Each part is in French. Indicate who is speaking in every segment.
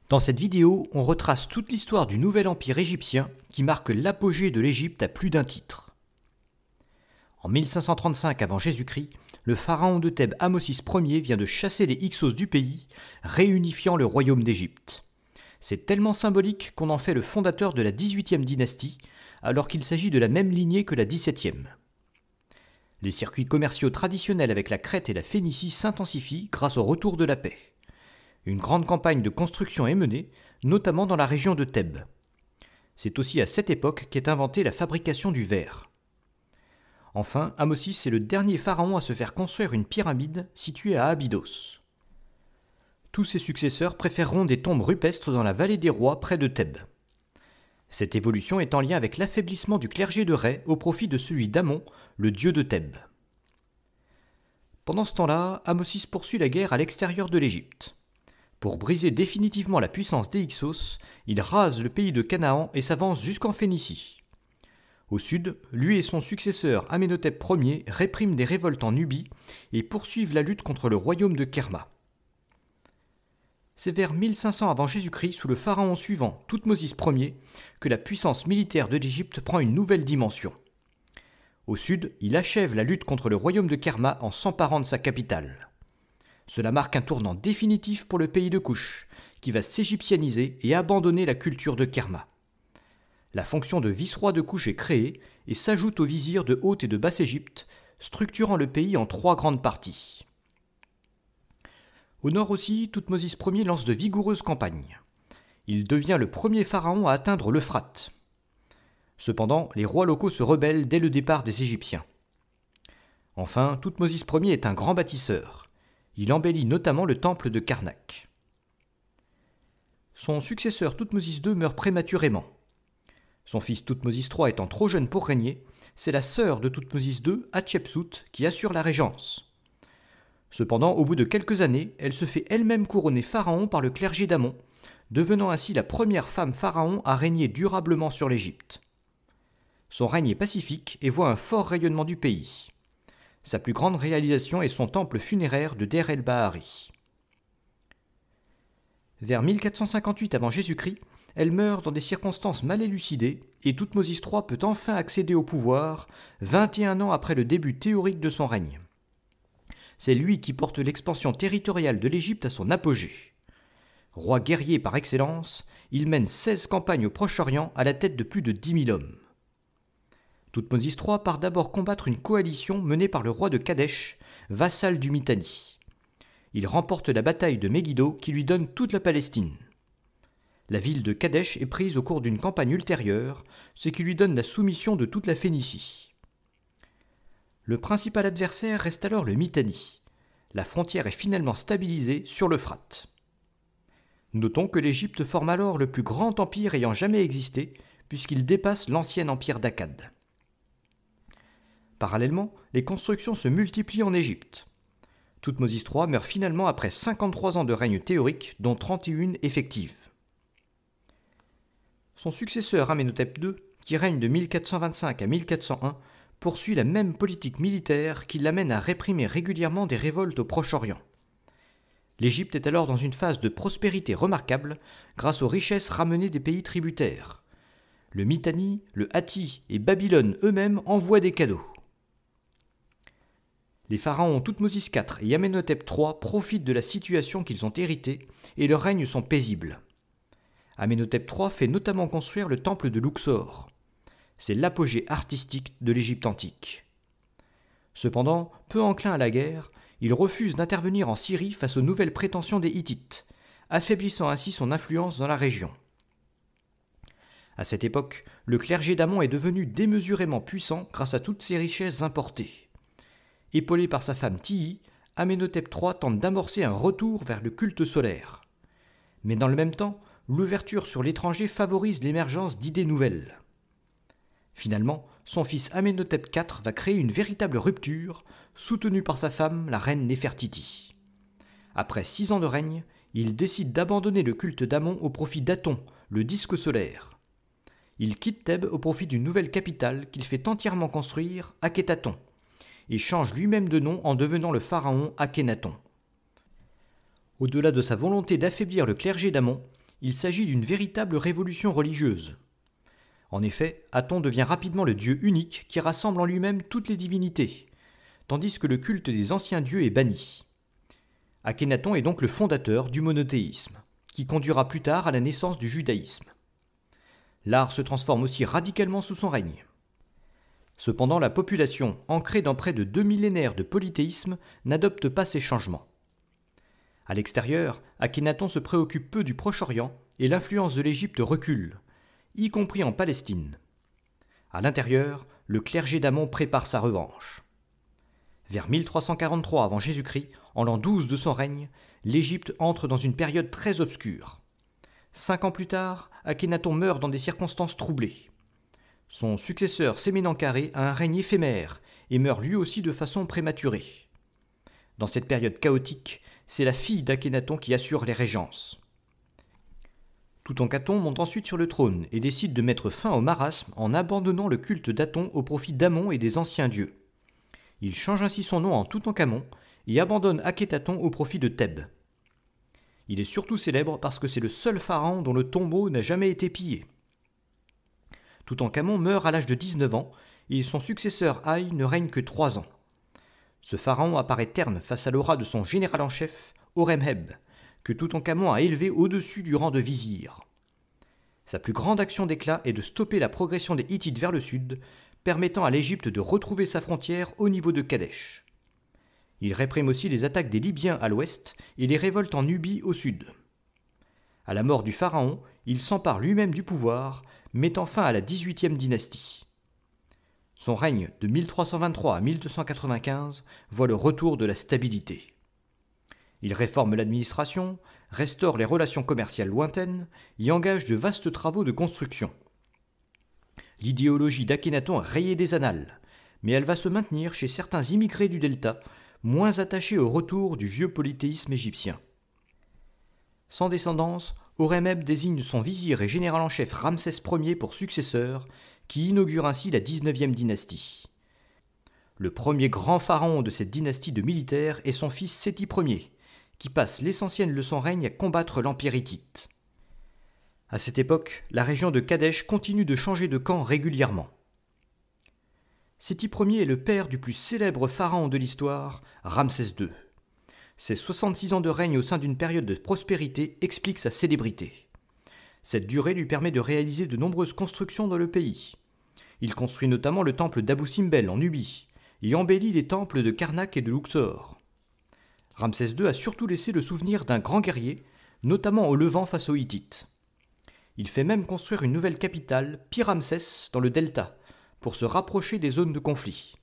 Speaker 1: Dans cette vidéo, on retrace toute l'histoire du nouvel empire égyptien qui marque l'apogée de l'Égypte à plus d'un titre. En 1535 avant Jésus-Christ, le pharaon de Thèbes Ahmosis Ier vient de chasser les Hyksos du pays, réunifiant le royaume d'Égypte. C'est tellement symbolique qu'on en fait le fondateur de la 18e dynastie, alors qu'il s'agit de la même lignée que la 17e. Les circuits commerciaux traditionnels avec la Crète et la Phénicie s'intensifient grâce au retour de la paix. Une grande campagne de construction est menée, notamment dans la région de Thèbes. C'est aussi à cette époque qu'est inventée la fabrication du verre. Enfin, Ahmosis est le dernier pharaon à se faire construire une pyramide située à Abydos. Tous ses successeurs préféreront des tombes rupestres dans la vallée des rois près de Thèbes. Cette évolution est en lien avec l'affaiblissement du clergé de Rê au profit de celui d'Amon, le dieu de Thèbes. Pendant ce temps-là, Ahmosis poursuit la guerre à l'extérieur de l'Égypte. Pour briser définitivement la puissance des Hyksos, il rase le pays de Canaan et s'avance jusqu'en Phénicie. Au sud, lui et son successeur Amenhotep Ier répriment des révoltes en Nubie et poursuivent la lutte contre le royaume de Kerma. C'est vers 1500 avant Jésus-Christ, sous le pharaon suivant, Thoutmôsis Ier, que la puissance militaire de l'Égypte prend une nouvelle dimension. Au sud, il achève la lutte contre le royaume de Kerma en s'emparant de sa capitale. Cela marque un tournant définitif pour le pays de Couch, qui va s'égyptianiser et abandonner la culture de Kerma. La fonction de vice-roi de Couch est créée et s'ajoute au vizir de Haute et de Basse-Égypte, structurant le pays en 3 grandes parties. Au nord aussi, Thoutmôsis Ier lance de vigoureuses campagnes. Il devient le premier pharaon à atteindre l'Euphrate. Cependant, les rois locaux se rebellent dès le départ des Égyptiens. Enfin, Thoutmôsis Ier est un grand bâtisseur. Il embellit notamment le temple de Karnak. Son successeur Thoutmôsis II meurt prématurément. Son fils Thoutmôsis III étant trop jeune pour régner, c'est la sœur de Thoutmôsis II, Hatshepsut, qui assure la régence. Cependant, au bout de quelques années, elle se fait elle-même couronner pharaon par le clergé d'Amon, devenant ainsi la première femme pharaon à régner durablement sur l'Égypte. Son règne est pacifique et voit un fort rayonnement du pays. Sa plus grande réalisation est son temple funéraire de Der el-Bahari. Vers 1458 avant Jésus-Christ, elle meurt dans des circonstances mal élucidées et Thoutmôsis III peut enfin accéder au pouvoir 21 ans après le début théorique de son règne. C'est lui qui porte l'expansion territoriale de l'Égypte à son apogée. Roi guerrier par excellence, il mène 16 campagnes au Proche-Orient à la tête de plus de 10 000 hommes. Thoutmôsis III part d'abord combattre une coalition menée par le roi de Kadesh, vassal du Mitanni. Il remporte la bataille de Megiddo qui lui donne toute la Palestine. La ville de Kadesh est prise au cours d'une campagne ultérieure, ce qui lui donne la soumission de toute la Phénicie. Le principal adversaire reste alors le Mitanni. La frontière est finalement stabilisée sur l'Euphrate. Notons que l'Égypte forme alors le plus grand empire ayant jamais existé, puisqu'il dépasse l'ancien empire d'Akkad. Parallèlement, les constructions se multiplient en Égypte. Thoutmôsis III meurt finalement après 53 ans de règne théorique, dont 31 effectives. Son successeur Amenhotep II, qui règne de 1425 à 1401, poursuit la même politique militaire qui l'amène à réprimer régulièrement des révoltes au Proche-Orient. L'Égypte est alors dans une phase de prospérité remarquable grâce aux richesses ramenées des pays tributaires. Le Mitanni, le Hatti et Babylone eux-mêmes envoient des cadeaux. Les pharaons Thoutmôsis IV et Amenhotep III profitent de la situation qu'ils ont héritée et leurs règnes sont paisibles. Amenhotep III fait notamment construire le temple de Luxor. C'est l'apogée artistique de l'Égypte antique. Cependant, peu enclin à la guerre, il refuse d'intervenir en Syrie face aux nouvelles prétentions des Hittites, affaiblissant ainsi son influence dans la région. À cette époque, le clergé d'Amon est devenu démesurément puissant grâce à toutes ses richesses importées. Épaulé par sa femme Tiye, Amenhotep III tente d'amorcer un retour vers le culte solaire. Mais dans le même temps, l'ouverture sur l'étranger favorise l'émergence d'idées nouvelles. Finalement, son fils Amenhotep IV va créer une véritable rupture, soutenu par sa femme, la reine Néfertiti. Après 6 ans de règne, il décide d'abandonner le culte d'Amon au profit d'Aton, le disque solaire. Il quitte Thèbes au profit d'une nouvelle capitale qu'il fait entièrement construire, Akhénaton, et change lui-même de nom en devenant le pharaon Akhénaton. Au-delà de sa volonté d'affaiblir le clergé d'Amon, il s'agit d'une véritable révolution religieuse. En effet, Aton devient rapidement le dieu unique qui rassemble en lui-même toutes les divinités, tandis que le culte des anciens dieux est banni. Akhénaton est donc le fondateur du monothéisme, qui conduira plus tard à la naissance du judaïsme. L'art se transforme aussi radicalement sous son règne. Cependant, la population, ancrée dans près de 2 millénaires de polythéisme, n'adopte pas ces changements. À l'extérieur, Akhénaton se préoccupe peu du Proche-Orient et l'influence de l'Égypte recule, y compris en Palestine. À l'intérieur, le clergé d'Amon prépare sa revanche. Vers 1343 avant Jésus-Christ, en l'an 12 de son règne, l'Égypte entre dans une période très obscure. 5 ans plus tard, Akhénaton meurt dans des circonstances troublées. Son successeur Séménankharé a un règne éphémère et meurt lui aussi de façon prématurée. Dans cette période chaotique, c'est la fille d'Akhénaton qui assure les régences. Toutankhaton monte ensuite sur le trône et décide de mettre fin au marasme en abandonnant le culte d'Aton au profit d'Amon et des anciens dieux. Il change ainsi son nom en Toutankhamon et abandonne Akhénaton au profit de Thèbes. Il est surtout célèbre parce que c'est le seul pharaon dont le tombeau n'a jamais été pillé. Toutankhamon meurt à l'âge de 19 ans et son successeur Haï ne règne que 3 ans. Ce pharaon apparaît terne face à l'aura de son général en chef, Horemheb, que Toutankhamon a élevé au-dessus du rang de vizir. Sa plus grande action d'éclat est de stopper la progression des Hittites vers le sud, permettant à l'Égypte de retrouver sa frontière au niveau de Kadesh. Il réprime aussi les attaques des Libyens à l'ouest et les révoltes en Nubie au sud. À la mort du pharaon, il s'empare lui-même du pouvoir, mettant fin à la 18e dynastie. Son règne de 1323 à 1295 voit le retour de la stabilité. Il réforme l'administration, restaure les relations commerciales lointaines et engage de vastes travaux de construction. L'idéologie d'Akhénaton est rayée des annales, mais elle va se maintenir chez certains immigrés du Delta, moins attachés au retour du vieux polythéisme égyptien. Sans descendance, Horemheb désigne son vizir et général en chef Ramsès Ier pour successeur, qui inaugure ainsi la 19e dynastie. Le premier grand pharaon de cette dynastie de militaires est son fils Séti Ier, qui passe l'essentiel de son règne à combattre l'empire hittite. À cette époque, la région de Kadesh continue de changer de camp régulièrement. Séti Ier est le père du plus célèbre pharaon de l'histoire, Ramsès II. Ses 66 ans de règne au sein d'une période de prospérité expliquent sa célébrité. Cette durée lui permet de réaliser de nombreuses constructions dans le pays. Il construit notamment le temple d'Abou Simbel en Nubie et embellit les temples de Karnak et de Luxor. Ramsès II a surtout laissé le souvenir d'un grand guerrier, notamment au Levant face aux Hittites. Il fait même construire une nouvelle capitale, Pi-Ramsès, dans le delta, pour se rapprocher des zones de conflit.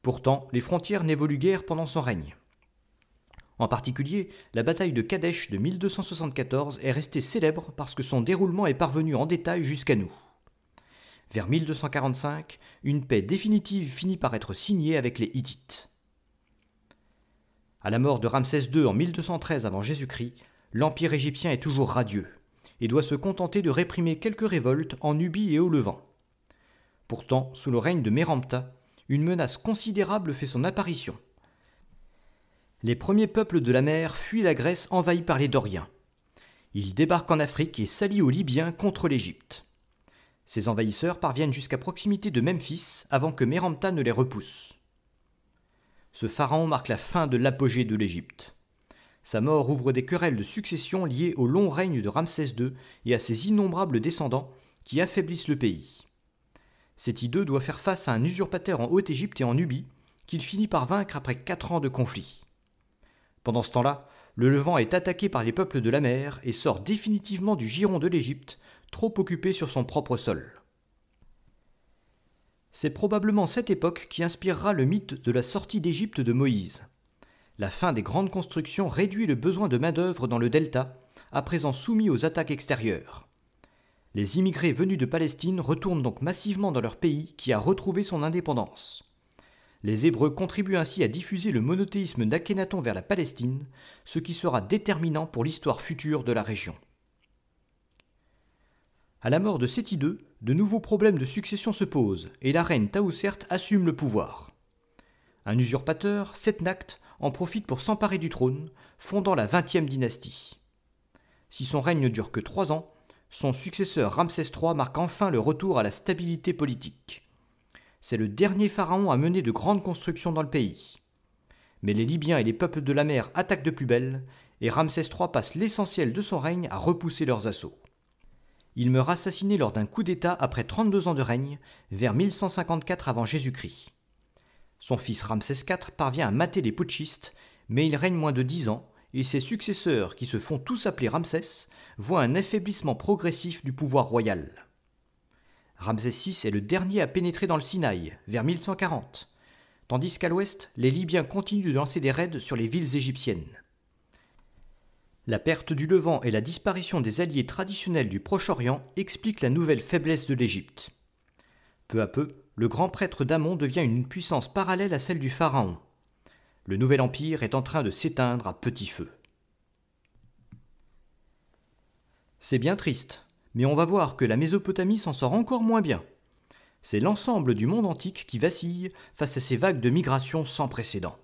Speaker 1: Pourtant, les frontières n'évoluent guère pendant son règne. En particulier, la bataille de Kadesh de 1274 est restée célèbre parce que son déroulement est parvenu en détail jusqu'à nous. Vers 1245, une paix définitive finit par être signée avec les Hittites. À la mort de Ramsès II en 1213 avant Jésus-Christ, l'empire égyptien est toujours radieux et doit se contenter de réprimer quelques révoltes en Nubie et au Levant. Pourtant, sous le règne de Mérenptah, une menace considérable fait son apparition. Les premiers peuples de la mer fuient la Grèce envahie par les Doriens. Ils débarquent en Afrique et s'allient aux Libyens contre l'Égypte. Ces envahisseurs parviennent jusqu'à proximité de Memphis avant que Mérenptah ne les repousse. Ce pharaon marque la fin de l'apogée de l'Égypte. Sa mort ouvre des querelles de succession liées au long règne de Ramsès II et à ses innombrables descendants qui affaiblissent le pays. Séti II doit faire face à un usurpateur en Haute-Égypte et en Nubie qu'il finit par vaincre après 4 ans de conflit. Pendant ce temps-là, le Levant est attaqué par les peuples de la mer et sort définitivement du giron de l'Égypte, trop occupé sur son propre sol. C'est probablement cette époque qui inspirera le mythe de la sortie d'Égypte de Moïse. La fin des grandes constructions réduit le besoin de main-d'œuvre dans le delta, à présent soumis aux attaques extérieures. Les immigrés venus de Palestine retournent donc massivement dans leur pays qui a retrouvé son indépendance. Les Hébreux contribuent ainsi à diffuser le monothéisme d'Akhénaton vers la Palestine, ce qui sera déterminant pour l'histoire future de la région. À la mort de Séti II, de nouveaux problèmes de succession se posent et la reine Taousert assume le pouvoir. Un usurpateur, Setnakht, en profite pour s'emparer du trône, fondant la 20e dynastie. Si son règne ne dure que 3 ans, son successeur Ramsès III marque enfin le retour à la stabilité politique. C'est le dernier pharaon à mener de grandes constructions dans le pays. Mais les Libyens et les peuples de la mer attaquent de plus belle, et Ramsès III passe l'essentiel de son règne à repousser leurs assauts. Il meurt assassiné lors d'un coup d'État après 32 ans de règne, vers 1154 avant Jésus-Christ. Son fils Ramsès IV parvient à mater les putschistes, mais il règne moins de 10 ans, et ses successeurs, qui se font tous appeler Ramsès, voient un affaiblissement progressif du pouvoir royal. Ramsès VI est le dernier à pénétrer dans le Sinaï, vers 1140, tandis qu'à l'ouest, les Libyens continuent de lancer des raids sur les villes égyptiennes. La perte du Levant et la disparition des alliés traditionnels du Proche-Orient expliquent la nouvelle faiblesse de l'Égypte. Peu à peu, le grand prêtre d'Amon devient une puissance parallèle à celle du pharaon. Le nouvel empire est en train de s'éteindre à petit feu. C'est bien triste, mais on va voir que la Mésopotamie s'en sort encore moins bien. C'est l'ensemble du monde antique qui vacille face à ces vagues de migration sans précédent.